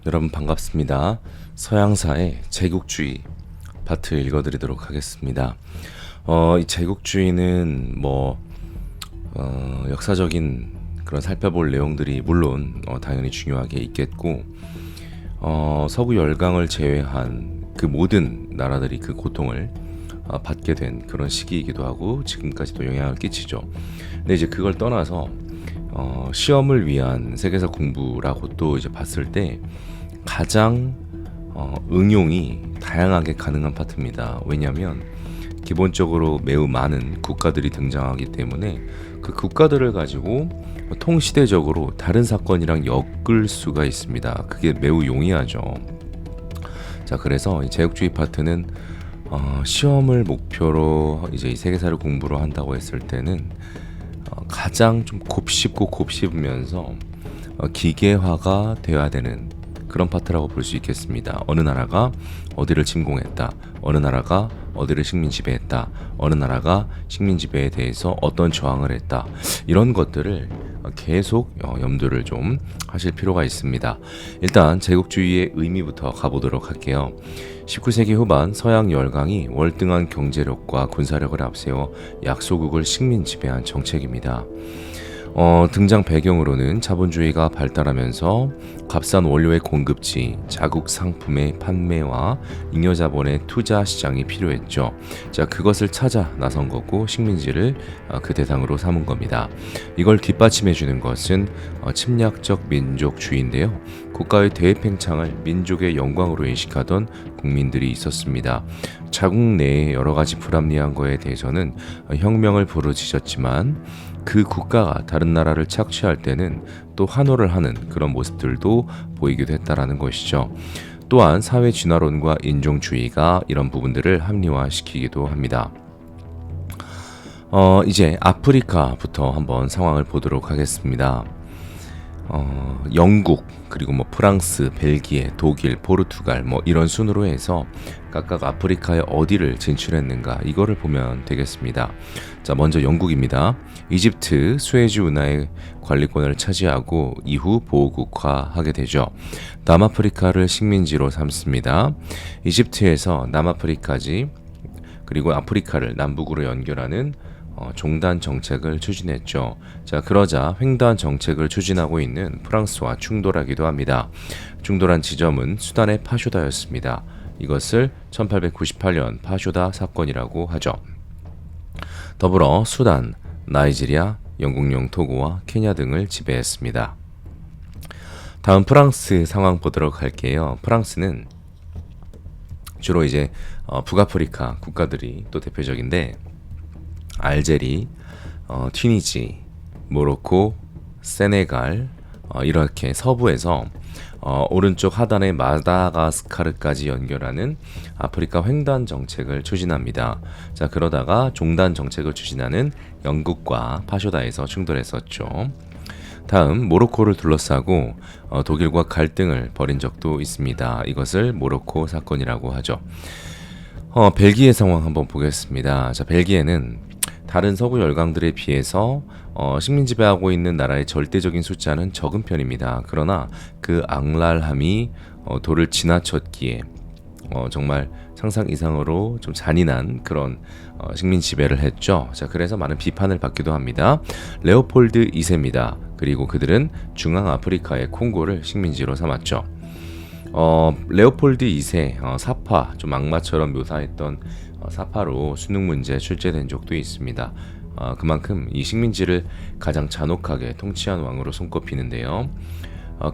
여러분 반갑습니다. 서양사의 제국주의 파트 읽어드리도록 하겠습니다. 이 제국주의는 역사적인 그런 살펴볼 내용들이 물론 당연히 중요하게 있겠고 서구 열강을 제외한 그 모든 나라들이 그 고통을 받게 된 그런 시기이기도 하고 지금까지도 영향을 끼치죠. 근데 이제 그걸 떠나서 시험을 위한 세계사 공부라고 또 이제 봤을 때 가장 응용이 다양하게 가능한 파트입니다. 왜냐하면 기본적으로 매우 많은 국가들이 등장하기 때문에 그 국가들을 가지고 통시대적으로 다른 사건이랑 엮을 수가 있습니다. 그게 매우 용이하죠. 자, 그래서 이 제국주의 파트는 시험을 목표로 이제 이 세계사를 공부를 한다고 했을 때는 가장 좀 곱씹고 곱씹으면서 기계화가 되어야 되는 그런 파트라고 볼 수 있겠습니다. 어느 나라가 어디를 침공했다, 어느 나라가 어디를 식민 지배했다, 어느 나라가 식민 지배에 대해서 어떤 저항을 했다, 이런 것들을 계속 염두를 좀 하실 필요가 있습니다. 일단 제국주의의 의미부터 가보도록 할게요. 19세기 후반 서양 열강이 월등한 경제력과 군사력을 앞세워 약소국을 식민 지배한 정책입니다. 등장 배경으로는 자본주의가 발달하면서 값싼 원료의 공급지, 자국 상품의 판매와 잉여자본의 투자 시장이 필요했죠. 자, 그것을 찾아 나선 거고 식민지를 그 대상으로 삼은 겁니다. 이걸 뒷받침해 주는 것은 침략적 민족주의인데요. 국가의 대팽창을 민족의 영광으로 인식하던 국민들이 있었습니다. 자국 내에 여러 가지 불합리한 거에 대해서는 혁명을 부르짖었지만 그 국가가 다른 나라를 착취할 때는 또 환호를 하는 그런 모습들도 보이기도 했다라는 것이죠. 또한 사회 진화론과 인종주의가 이런 부분들을 합리화시키기도 합니다. 이제 아프리카부터 한번 상황을 보도록 하겠습니다. 영국, 그리고 프랑스, 벨기에, 독일, 포르투갈 이런 순으로 해서 각각 아프리카에 어디를 진출했는가 이거를 보면 되겠습니다. 자, 먼저 영국입니다. 이집트 수에즈 운하의 관리권을 차지하고 이후 보호국화하게 되죠. 남아프리카를 식민지로 삼습니다. 이집트에서 남아프리카지 그리고 아프리카를 남북으로 연결하는 종단 정책을 추진했죠. 자, 그러자 횡단 정책을 추진하고 있는 프랑스와 충돌하기도 합니다. 충돌한 지점은 수단의 파쇼다였습니다. 이것을 1898년 파쇼다 사건이라고 하죠. 더불어 수단, 나이지리아, 영국령 토고와 케냐 등을 지배했습니다. 다음 프랑스 상황 보도록 할게요. 프랑스는 주로 이제 북아프리카 국가들이 또 대표적인데 알제리, 튀니지, 모로코, 세네갈 이렇게 서부에서 오른쪽 하단의 마다가스카르까지 연결하는 아프리카 횡단 정책을 추진합니다. 자, 그러다가 종단 정책을 추진하는 영국과 파쇼다에서 충돌했었죠. 다음 모로코를 둘러싸고 독일과 갈등을 벌인 적도 있습니다. 이것을 모로코 사건이라고 하죠. 벨기에 상황 한번 보겠습니다. 자, 벨기에는 다른 서구 열강들에 비해서 식민 지배하고 있는 나라의 절대적인 숫자는 적은 편입니다. 그러나 그 악랄함이 도를 지나쳤기에 정말 상상 이상으로 좀 잔인한 그런 식민 지배를 했죠. 자, 그래서 많은 비판을 받기도 합니다. 레오폴드 2세입니다. 그리고 그들은 중앙 아프리카의 콩고를 식민지로 삼았죠. 레오폴드 2세 사파, 좀 악마처럼 묘사했던 사파로 수능 문제 출제된 적도 있습니다. 그만큼 이 식민지를 가장 잔혹하게 통치한 왕으로 손꼽히는데요.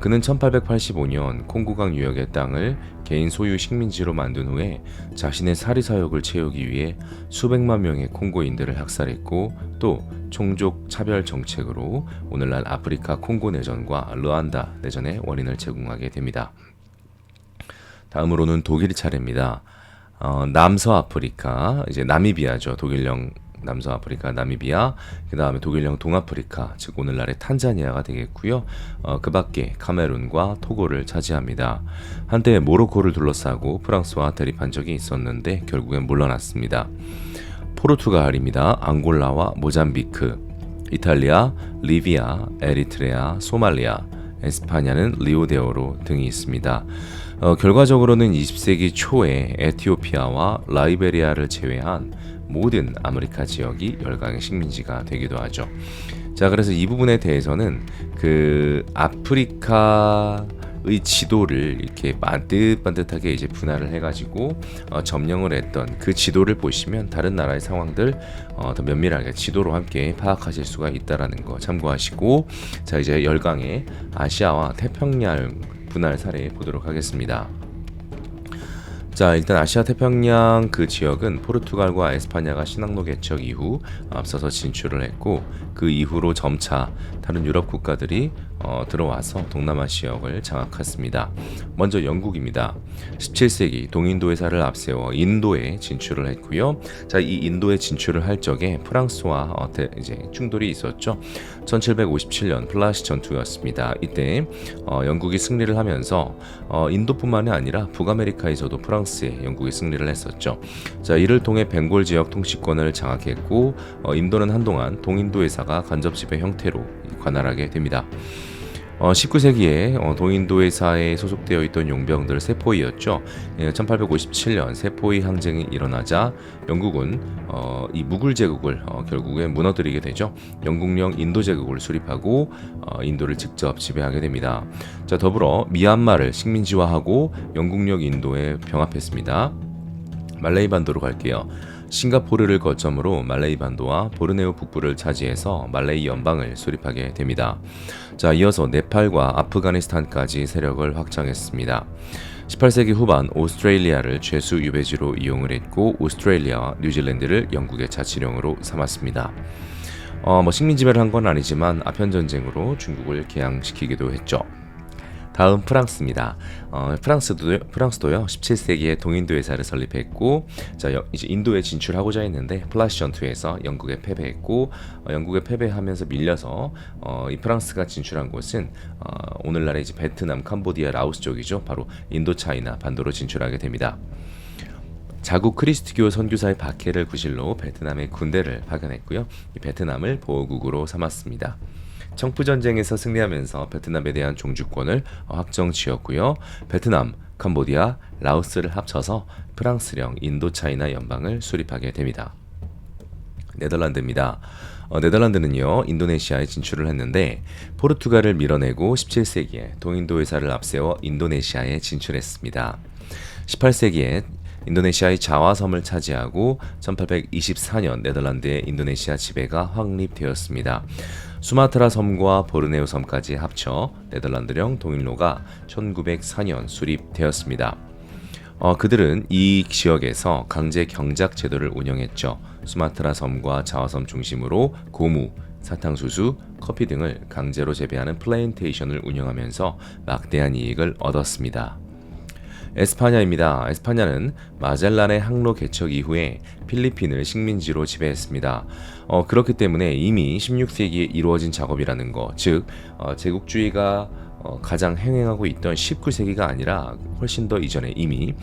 그는 1885년 콩고강 유역의 땅을 개인 소유 식민지로 만든 후에 자신의 사리사욕을 채우기 위해 수백만 명의 콩고인들을 학살했고 또 종족 차별 정책으로 오늘날 아프리카 콩고 내전과 르완다 내전의 원인을 제공하게 됩니다. 다음으로는 독일 차례입니다. 남서아프리카, 이제 나미비아죠. 독일령 남서아프리카, 나미비아, 그 다음에 독일령 동아프리카, 즉 오늘날의 탄자니아가 되겠고요. 그 밖에 카메룬과 토고를 차지합니다. 한때 모로코를 둘러싸고 프랑스와 대립한 적이 있었는데 결국엔 물러났습니다. 포르투갈입니다. 앙골라와 모잠비크, 이탈리아, 리비아, 에리트레아, 소말리아, 에스파냐는 리오데오로 등이 있습니다. 결과적으로는 20세기 초에 에티오피아와 라이베리아를 제외한 모든 아프리카 지역이 열강의 식민지가 되기도 하죠. 자, 그래서 이 부분에 대해서는 그 아프리카의 지도를 이렇게 반듯반듯하게 이제 분할을 해가지고 점령을 했던 그 지도를 보시면 다른 나라의 상황들 더 면밀하게 지도로 함께 파악하실 수가 있다라는 거 참고하시고, 자, 이제 열강의 아시아와 태평양 분할 사례 보도록 하겠습니다. 자, 일단 아시아 태평양 그 지역은 포르투갈과 에스파냐가 신항로 개척 이후 앞서서 진출을 했고, 그 이후로 점차 다른 유럽 국가들이 들어와서 동남아 지역을 장악했습니다. 먼저 영국입니다. 17세기 동인도의 사를 앞세워 인도에 진출을 했고요. 자, 이 인도에 진출을 할 적에 프랑스와 이제 충돌이 있었죠. 1757년 플라시 전투였습니다. 이때 영국이 승리를 하면서 인도뿐만이 아니라 북아메리카에서도 프랑스에 영국이 승리를 했었죠. 자, 이를 통해 벵골 지역 통치권을 장악했고, 인도는 한동안 동인도회사가 간접 지배 형태로 관할하게 됩니다. 19세기에 동인도회사에 소속되어 있던 용병들 세포이였죠. 1857년 세포이 항쟁이 일어나자 영국은 이 무굴 제국을 결국에 무너뜨리게 되죠. 영국령 인도 제국을 수립하고 인도를 직접 지배하게 됩니다. 자, 더불어 미얀마를 식민지화하고 영국령 인도에 병합했습니다. 말레이 반도로 갈게요. 싱가포르를 거점으로 말레이 반도와 보르네오 북부를 차지해서 말레이 연방을 수립하게 됩니다. 자, 이어서 네팔과 아프가니스탄까지 세력을 확장했습니다. 18세기 후반 오스트레일리아를 죄수 유배지로 이용을 했고, 오스트레일리아와 뉴질랜드를 영국의 자치령으로 삼았습니다. 식민 지배를 한 건 아니지만 아편 전쟁으로 중국을 개항시키기도 했죠. 다음 프랑스입니다. 프랑스도요 17세기에 동인도 회사를 설립했고, 자, 이제 인도에 진출하고자 했는데 플라시 전투에서 영국에 패배했고, 영국에 패배하면서 밀려서 이 프랑스가 진출한 곳은 오늘날의 이제 베트남, 캄보디아, 라오스 쪽이죠. 바로 인도차이나 반도로 진출하게 됩니다. 자국 크리스트교 선교사의 박해를 구실로 베트남의 군대를 파견했고요. 이 베트남을 보호국으로 삼았습니다. 청푸전쟁에서 승리하면서 베트남에 대한 종주권을 확정지었고요. 베트남, 캄보디아, 라오스를 합쳐서 프랑스령 인도차이나 연방을 수립하게 됩니다. 네덜란드입니다. 네덜란드는요, 인도네시아에 진출을 했는데 포르투갈을 밀어내고 17세기에 동인도회사를 앞세워 인도네시아에 진출했습니다. 18세기에 인도네시아의 자와섬을 차지하고 1824년 네덜란드의 인도네시아 지배가 확립되었습니다. 수마트라 섬과 보르네오 섬까지 합쳐 네덜란드령 동인로가 1904년 수립되었습니다. 그들은 이 지역에서 강제 경작 제도를 운영했죠. 수마트라 섬과 자와섬 중심으로 고무, 사탕수수, 커피 등을 강제로 재배하는 플랜테이션을 운영하면서 막대한 이익을 얻었습니다. 에스파냐입니다. 에스파냐는 마젤란의 항로 개척 이후에 필리핀을 식민지로 지배했습니다. 그렇기 때문에 이미 16세기에 이루어진 작업이라는 거, 즉 제국주의가 가장 행행하고 있던 19세기가 아니라 훨씬 더 이전에 이미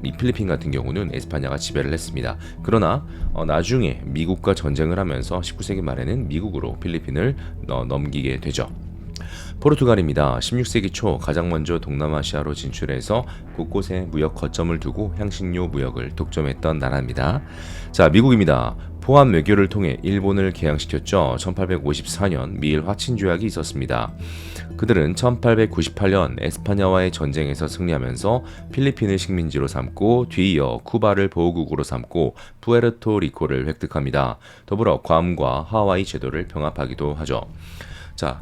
이 필리핀 같은 경우는 에스파냐가 지배를 했습니다. 그러나 나중에 미국과 전쟁을 하면서 19세기 말에는 미국으로 필리핀을 넘기게 되죠. 포르투갈입니다. 16세기 초 가장 먼저 동남아시아로 진출해서 곳곳에 무역 거점을 두고 향신료 무역을 독점했던 나라입니다. 자, 미국입니다. 포함 외교를 통해 일본을 개항시켰죠. 1854년 미일 화친 조약이 있었습니다. 그들은 1898년 에스파냐와의 전쟁에서 승리하면서 필리핀을 식민지로 삼고 뒤이어 쿠바를 보호국으로 삼고 푸에르토리코를 획득합니다. 더불어 괌과 하와이 제도를 병합하기도 하죠. 자,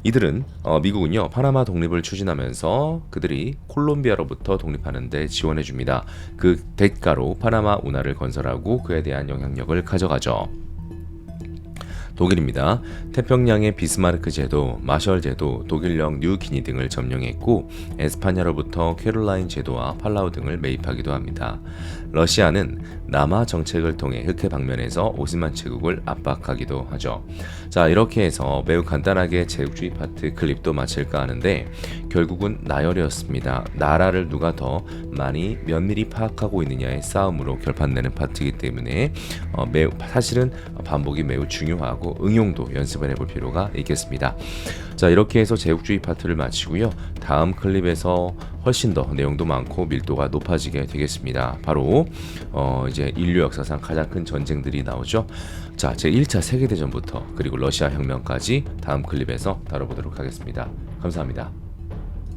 이들은 미국은요 파나마 독립을 추진하면서 그들이 콜롬비아로부터 독립하는 데 지원해 줍니다. 그 대가로 파나마 운하를 건설하고 그에 대한 영향력을 가져가죠. 독일입니다. 태평양의 비스마르크 제도, 마셜 제도, 독일령 뉴기니 등을 점령했고 에스파냐로부터 캐롤라인 제도와 팔라우 등을 매입하기도 합니다. 러시아는 남하 정책을 통해 흑해 방면에서 오스만 제국을 압박하기도 하죠. 자, 이렇게 해서 매우 간단하게 제국주의 파트 클립도 마칠까 하는데 결국은 나열이었습니다. 나라를 누가 더 많이 면밀히 파악하고 있느냐의 싸움으로 결판내는 파트이기 때문에 사실은 반복이 매우 중요하고 하고 응용도 연습을 해볼 필요가 있겠습니다. 자, 이렇게 해서 제국주의 파트를 마치고요. 다음 클립에서 훨씬 더 내용도 많고 밀도가 높아지게 되겠습니다. 바로 이제 인류 역사상 가장 큰 전쟁들이 나오죠. 자, 제1차 세계대전부터 그리고 러시아 혁명까지 다음 클립에서 다뤄보도록 하겠습니다. 감사합니다.